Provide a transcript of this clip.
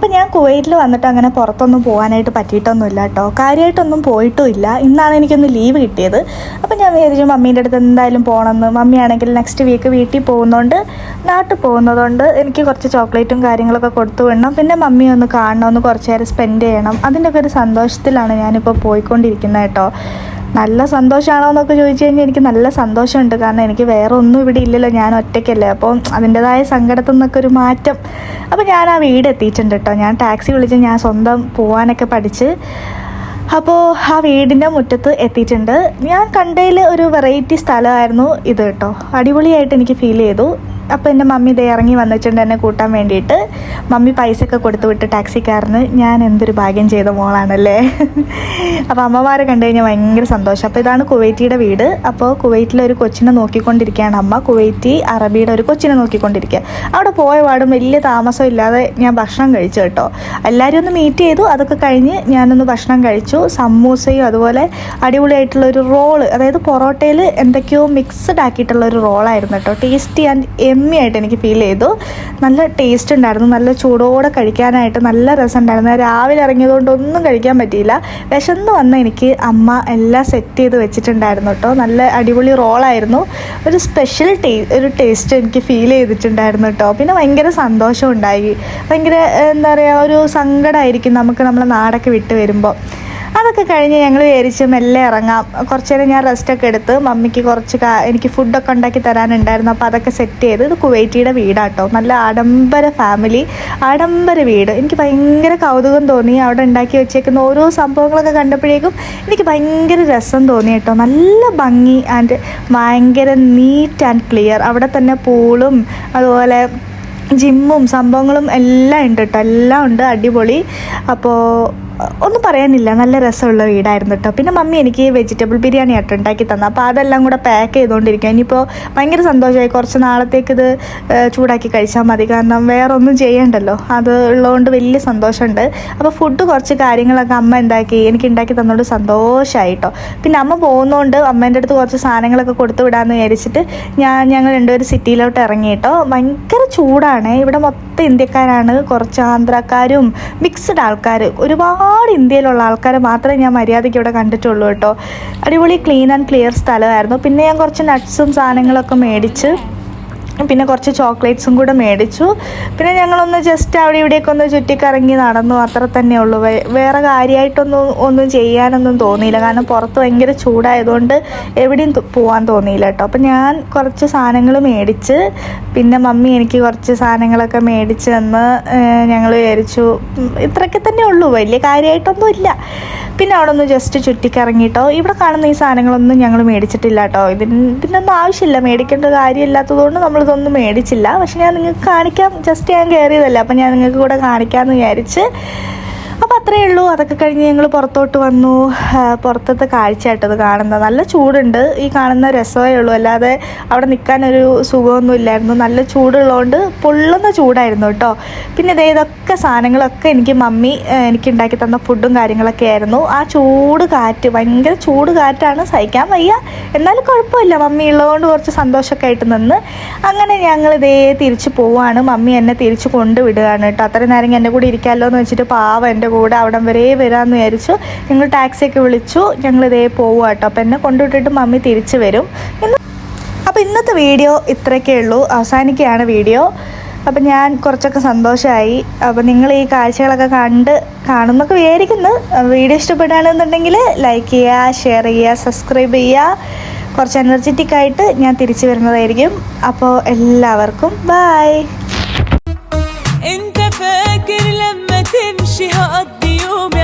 അപ്പോൾ ഞാൻ കുവൈറ്റിൽ വന്നിട്ട് അങ്ങനെ പുറത്തൊന്നും പോകാനായിട്ട് പറ്റിയിട്ടൊന്നുമില്ല കേട്ടോ. കാര്യമായിട്ടൊന്നും പോയിട്ടുമില്ല. ഇന്നാണ് എനിക്കൊന്ന് ലീവ് കിട്ടിയത്. അപ്പോൾ ഞാൻ വിചാരിച്ചു മമ്മീൻ്റെ അടുത്ത് എന്തായാലും പോകണമെന്ന്. മമ്മിയാണെങ്കിൽ നെക്സ്റ്റ് വീക്ക് വീട്ടിൽ പോകുന്നതുകൊണ്ട്, നാട്ടിൽ പോകുന്നതുകൊണ്ട് എനിക്ക് കുറച്ച് ചോക്ലേറ്റും കാര്യങ്ങളൊക്കെ കൊടുത്തു വിടണം. പിന്നെ മമ്മി ഒന്ന് കാണണം, ഒന്ന് കുറച്ച് നേരം സ്പെൻഡ് ചെയ്യണം. അതിൻ്റെയൊക്കെ ഒരു സന്തോഷത്തിലാണ് ഞാനിപ്പോൾ പോയിക്കൊണ്ടിരിക്കുന്നത് കേട്ടോ. നല്ല സന്തോഷമാണോ എന്നൊക്കെ ചോദിച്ചു കഴിഞ്ഞാൽ എനിക്ക് നല്ല സന്തോഷമുണ്ട്. കാരണം എനിക്ക് വേറെ ഒന്നും ഇവിടെ ഇല്ലല്ലോ, ഞാൻ ഒറ്റയ്ക്കല്ലേ. അപ്പോൾ അതിൻ്റെതായ സങ്കടത്തിൽ നിന്നൊക്കെ ഒരു മാറ്റം. അപ്പോൾ ഞാൻ ആ വീട് എത്തിയിട്ടുണ്ട് കേട്ടോ. ഞാൻ ടാക്സി വിളിച്ച് ഞാൻ സ്വന്തം പോകാനൊക്കെ പഠിച്ച് അപ്പോൾ ആ വീടിൻ്റെ മുറ്റത്ത് എത്തിയിട്ടുണ്ട്. ഞാൻ കണ്ടതിൽ ഒരു വെറൈറ്റി സ്ഥലമായിരുന്നു ഇത് കേട്ടോ. അടിപൊളിയായിട്ട് എനിക്ക് ഫീൽ ചെയ്തു. അപ്പോൾ എൻ്റെ മമ്മി ഇതേ ഇറങ്ങി വന്നിട്ടുണ്ട് എന്നെ കൂട്ടാൻ വേണ്ടിയിട്ട്. മമ്മി പൈസ ഒക്കെ കൊടുത്തു വിട്ട് ടാക്സിക്കാരന്. ഞാൻ എന്തൊരു ഭാഗ്യം ചെയ്ത മോളാണല്ലേ. അപ്പോൾ അമ്മമാരെ കണ്ടു കഴിഞ്ഞാൽ ഭയങ്കര സന്തോഷം. അപ്പോൾ ഇതാണ് കുവൈറ്റിയുടെ വീട്. അപ്പോൾ കുവൈറ്റിലൊരു കൊച്ചിനെ നോക്കിക്കൊണ്ടിരിക്കുകയാണ് അമ്മ. കുവൈറ്റി അറബിയുടെ ഒരു കൊച്ചിനെ നോക്കിക്കൊണ്ടിരിക്കുക. അവിടെ പോയ പാടും വലിയ താമസം ഇല്ലാതെ ഞാൻ ഭക്ഷണം കഴിച്ചു കേട്ടോ. എല്ലാവരും ഒന്ന് മീറ്റ് ചെയ്തു. അതൊക്കെ കഴിഞ്ഞ് ഞാനൊന്ന് ഭക്ഷണം കഴിച്ചു. സമൂസയും അതുപോലെ അടിപൊളിയായിട്ടുള്ളൊരു റോള്, അതായത് പൊറോട്ടയിൽ എന്തൊക്കെയോ മിക്സ്ഡ് ആക്കിയിട്ടുള്ളൊരു റോളായിരുന്നു കേട്ടോ. ടേസ്റ്റി ആൻഡ് എമ്മി ആയിട്ട് എനിക്ക് ഫീൽ ചെയ്തു. നല്ല ടേസ്റ്റ് ഉണ്ടായിരുന്നു. നല്ല ചൂടോടെ കഴിക്കാനായിട്ട് നല്ല രസം ഉണ്ടായിരുന്നു. രാവിലെ ഇറങ്ങിയതുകൊണ്ട് ഒന്നും കഴിക്കാൻ പറ്റിയില്ല. വിശന്ന് വന്ന എനിക്ക് അമ്മ എല്ലാം സെറ്റ് ചെയ്ത് വെച്ചിട്ടുണ്ടായിരുന്നു കേട്ടോ. നല്ല അടിപൊളി റോളായിരുന്നു. ഒരു സ്പെഷ്യൽ ഒരു ടേസ്റ്റ് എനിക്ക് ഫീൽ ചെയ്തിട്ടുണ്ടായിരുന്നു കേട്ടോ. പിന്നെ ഭയങ്കര സന്തോഷം ഉണ്ടായി. ഭയങ്കര എന്താ പറയുക, ഒരു സങ്കടമായിരിക്കും നമുക്ക് നമ്മളെ നാടൊക്കെ വിട്ട് വരുമ്പോൾ. അതൊക്കെ കഴിഞ്ഞ് ഞങ്ങൾ വിചാരിച്ച് മെല്ലെ ഇറങ്ങാം. കുറച്ച് നേരം ഞാൻ റെസ്റ്റൊക്കെ എടുത്ത് മമ്മിക്ക് കുറച്ച് എനിക്ക് ഫുഡൊക്കെ ഉണ്ടാക്കി തരാനുണ്ടായിരുന്നു. അപ്പോൾ അതൊക്കെ സെറ്റ് ചെയ്ത്. ഇത് കുവൈറ്റിയുടെ വീടാട്ടോ. നല്ല ആഡംബര ഫാമിലി, ആഡംബര വീട്. എനിക്ക് ഭയങ്കര കൗതുകം തോന്നി. അവിടെ ഉണ്ടാക്കി വെച്ചേക്കുന്ന ഓരോ സംഭവങ്ങളൊക്കെ കണ്ടപ്പോഴേക്കും എനിക്ക് ഭയങ്കര രസം തോന്നി കേട്ടോ. നല്ല ഭംഗി ആൻഡ് ഭയങ്കര നീറ്റ് ആൻഡ് ക്ലിയർ. അവിടെ തന്നെ പൂളും അതുപോലെ ജിമ്മും സംഭവങ്ങളും എല്ലാം ഉണ്ട് കേട്ടോ. എല്ലാം ഉണ്ട്, അടിപൊളി. അപ്പോൾ ഒന്നും പറയാനില്ല, നല്ല രസമുള്ള വീടായിരുന്നു കേട്ടോ. പിന്നെ മമ്മി എനിക്ക് വെജിറ്റബിൾ ബിരിയാണി ആയിട്ട് ഉണ്ടാക്കി തന്നു. അപ്പോൾ അതെല്ലാം കൂടെ പാക്ക് ചെയ്തുകൊണ്ടിരിക്കുക. ഇനിയിപ്പോൾ ഭയങ്കര സന്തോഷമായി. കുറച്ച് നാളത്തേക്ക് ഇത് ചൂടാക്കി കഴിച്ചാൽ മതി. കാരണം വേറെ ഒന്നും ചെയ്യണ്ടല്ലോ. അത് ഉള്ളതുകൊണ്ട് വലിയ സന്തോഷമുണ്ട്. അപ്പോൾ ഫുഡ് കുറച്ച് കാര്യങ്ങളൊക്കെ അമ്മ എനിക്ക് ഉണ്ടാക്കി തന്നതുകൊണ്ട് സന്തോഷമായി കേട്ടോ. പിന്നെ അമ്മ പോകുന്നതുകൊണ്ട് അമ്മേൻ്റെ അടുത്ത് കുറച്ച് സാധനങ്ങളൊക്കെ കൊടുത്തു വിടാമെന്ന് വിചാരിച്ചിട്ട് ഞങ്ങൾ രണ്ടുപേരും സിറ്റിയിലോട്ട് ഇറങ്ങി കേട്ടോ. ഭയങ്കര ചൂടാണ് ഇവിടെ. മൊത്തം ഇന്ത്യക്കാരാണ്, കുറച്ച് ആന്ധ്രാക്കാരും മിക്സ്ഡ് ആൾക്കാർ, ഒരുപാട് ഇന്ത്യയിലുള്ള ആൾക്കാരെ മാത്രമേ ഞാൻ മര്യാദയ്ക്ക് ഇവിടെ കണ്ടിട്ടുള്ളൂ കേട്ടോ. അടിപൊളി ക്ലീൻ ആൻഡ് ക്ലിയർ സ്ഥലമായിരുന്നു. പിന്നെ ഞാൻ കുറച്ച് നട്ട്സും സാധനങ്ങളൊക്കെ മേടിച്ച്, പിന്നെ കുറച്ച് ചോക്ലേറ്റ്സും കൂടെ മേടിച്ചു. പിന്നെ ഞങ്ങളൊന്ന് ജസ്റ്റ് അവിടെ ഇവിടെയൊക്കെ ഒന്ന് ചുറ്റിക്കറങ്ങി നടന്നു. അത്ര തന്നെ ഉള്ളൂ. വേറെ കാര്യമായിട്ടൊന്നും ചെയ്യാനൊന്നും തോന്നിയില്ല. കാരണം പുറത്ത് ഭയങ്കര ചൂടായതുകൊണ്ട് എവിടെയും പോകാൻ തോന്നിയില്ല കേട്ടോ. അപ്പം ഞാൻ കുറച്ച് സാധനങ്ങൾ മേടിച്ച്, പിന്നെ മമ്മി എനിക്ക് കുറച്ച് സാധനങ്ങളൊക്കെ മേടിച്ച് തന്ന്. ഞങ്ങൾ വിചാരിച്ചു ഇത്രയൊക്കെ തന്നെ ഉള്ളൂ, വലിയ കാര്യമായിട്ടൊന്നും ഇല്ല. പിന്നെ അവിടെ ഒന്ന് ജസ്റ്റ് ചുറ്റിക്കറങ്ങിട്ടോ. ഇവിടെ കാണുന്ന ഈ സാധനങ്ങളൊന്നും ഞങ്ങൾ മേടിച്ചിട്ടില്ല കേട്ടോ. ഇതിനൊന്നും ആവശ്യമില്ല, മേടിക്കേണ്ട കാര്യമില്ലാത്തതുകൊണ്ട് നമ്മളിതൊന്നും മേടിച്ചില്ല. പക്ഷെ ഞാൻ നിങ്ങൾക്ക് കാണിക്കാം. ജസ്റ്റ് ഞാൻ കയറിയതല്ല, അപ്പം ഞാൻ നിങ്ങൾക്ക് കൂടെ കാണിക്കാമെന്ന് വിചാരിച്ച്. അപ്പോൾ അത്രയേ ഉള്ളൂ. അതൊക്കെ കഴിഞ്ഞ് ഞങ്ങൾ പുറത്തോട്ട് വന്നു. പുറത്തത്തെ കാഴ്ചയായിട്ടത് കാണുന്നത്. നല്ല ചൂടുണ്ട്. ഈ കാണുന്ന രസമേ ഉള്ളൂ, അല്ലാതെ അവിടെ നിൽക്കാനൊരു സുഖമൊന്നും ഇല്ലായിരുന്നു. നല്ല ചൂടുള്ളതുകൊണ്ട് പൊള്ളുന്ന ചൂടായിരുന്നു കേട്ടോ. പിന്നെ ഇതൊക്കെ സാധനങ്ങളൊക്കെ എനിക്ക് മമ്മി എനിക്ക് ഉണ്ടാക്കി തന്ന ഫുഡും കാര്യങ്ങളൊക്കെ ആയിരുന്നു. ആ ചൂട് കാറ്റ്, ഭയങ്കര ചൂട് കാറ്റാണ്, സഹിക്കാൻ വയ്യ. എന്നാലും കുഴപ്പമില്ല, മമ്മി ഉള്ളതുകൊണ്ട് കുറച്ച് സന്തോഷമൊക്കെ ആയിട്ട് നിന്ന്. അങ്ങനെ ഞങ്ങൾ തിരിച്ച് പോവുകയാണ്. മമ്മി എന്നെ തിരിച്ച് കൊണ്ടുവിടുകയാണ് കേട്ടോ. അത്രയും നേരം എൻ്റെ കൂടെ ഇരിക്കാമല്ലോ എന്ന് വെച്ചിട്ട് പാവം എൻ്റെ കൂടെ അവിടം വരെ വരാമെന്ന് വിചാരിച്ചു. ഞങ്ങൾ ടാക്സിയൊക്കെ വിളിച്ചു. ഞങ്ങളിതേ പോവുക കേട്ടോ. അപ്പോൾ എന്നെ കൊണ്ടുവിട്ടിട്ട് മമ്മി തിരിച്ച് വരും. അപ്പോൾ ഇന്നത്തെ വീഡിയോ ഇത്രയൊക്കെ ഉള്ളൂ. അവസാനിക്കുകയാണ് വീഡിയോ. അപ്പം ഞാൻ കുറച്ചൊക്കെ സന്തോഷമായി. അപ്പോൾ നിങ്ങൾ ഈ കാഴ്ചകളൊക്കെ കാണുന്നൊക്കെ വിചാരിക്കുന്നു. വീഡിയോ ഇഷ്ടപ്പെടുകയാണെന്നുണ്ടെങ്കിൽ ലൈക്ക് ചെയ്യുക, ഷെയർ ചെയ്യുക, സബ്സ്ക്രൈബ് ചെയ്യുക. കുറച്ച് എനർജറ്റിക് ആയിട്ട് ഞാൻ തിരിച്ചു വരുന്നതായിരിക്കും. അപ്പോൾ എല്ലാവർക്കും ബൈ. انت فاكر لما تمشي هقضي يومي